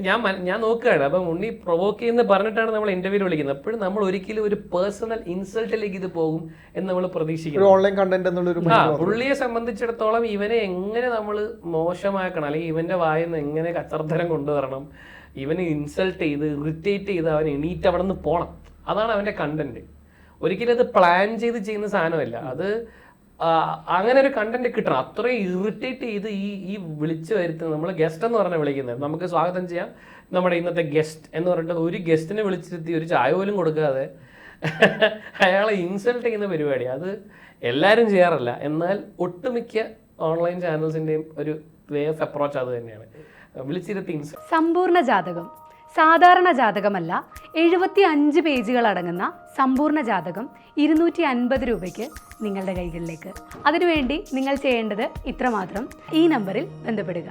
ഞാൻ നോക്കുകയാണ്. അപ്പം ഉണ്ണി പ്രൊവോക്ക് ചെയ്യുന്ന പറഞ്ഞിട്ടാണ് നമ്മൾ ഇന്റർവ്യൂ വിളിക്കുന്നത്. അപ്പോഴും നമ്മൾ ഒരിക്കലും ഒരു പേഴ്സണൽ ഇൻസൾട്ടിലേക്ക് ഇത് പോകും എന്ന് നമ്മൾ പ്രതീക്ഷിക്കുന്നു. ഓൺലൈൻ കണ്ടന്റ് എന്നുള്ളൊരു പുള്ളിയെ സംബന്ധിച്ചിടത്തോളം ഇവനെ എങ്ങനെ നമ്മൾ മോശമാക്കണം, അല്ലെങ്കിൽ ഇവന്റെ വായന്ന് എങ്ങനെ കച്ചർദ്ധരം കൊണ്ടുവരണം, ഇവന് ഇൻസൾട്ട് ചെയ്ത് ഇറിറ്റേറ്റ് ചെയ്ത് അവൻ എണീറ്റ് അവിടെ നിന്ന് പോകണം. അതാണ് അവന്റെ കണ്ടന്റ്. ഒരിക്കലും അത് പ്ലാൻ ചെയ്ത് ചെയ്യുന്ന സാധനമല്ല. അത് അങ്ങനെ ഒരു കണ്ടന്റ് കിട്ടണം. അത്രയും ഇറിറ്റേറ്റ് ചെയ്ത് ഈ വിളിച്ചു വരുത്തുന്നത്, നമ്മൾ ഗസ്റ്റ് എന്ന് പറഞ്ഞാൽ വിളിക്കുന്നത്. നമുക്ക് സ്വാഗതം ചെയ്യാം നമ്മുടെ ഇന്നത്തെ ഗസ്റ്റ് എന്ന് പറഞ്ഞിട്ട് ഒരു ഗസ്റ്റിനെ വിളിച്ചിരുത്തി ഒരു ചായ പോലും കൊടുക്കാതെ അയാളെ ഇൻസൾട്ട് ചെയ്യുന്ന പരിപാടി അത് എല്ലാവരും ചെയ്യാറില്ല. എന്നാൽ ഒട്ടുമിക്ക ഓൺലൈൻ ചാനൽസിൻ്റെയും ഒരു വേ ഓഫ് അപ്രോച്ച് അത് തന്നെയാണ്, വിളിച്ചിരുത്തി ഇൻസൾട്ട്. സമ്പൂർണ്ണ ജാതകം സാധാരണ ജാതകമല്ല, 75 പേജുകൾ അടങ്ങുന്ന സമ്പൂർണ്ണ ജാതകം 250 രൂപയ്ക്ക് നിങ്ങളുടെ കൈകളിലേക്ക്. അതിനുവേണ്ടി നിങ്ങൾ ചെയ്യേണ്ടത് ഇത്രമാത്രം: ഈ നമ്പറിൽ ബന്ധപ്പെടുക.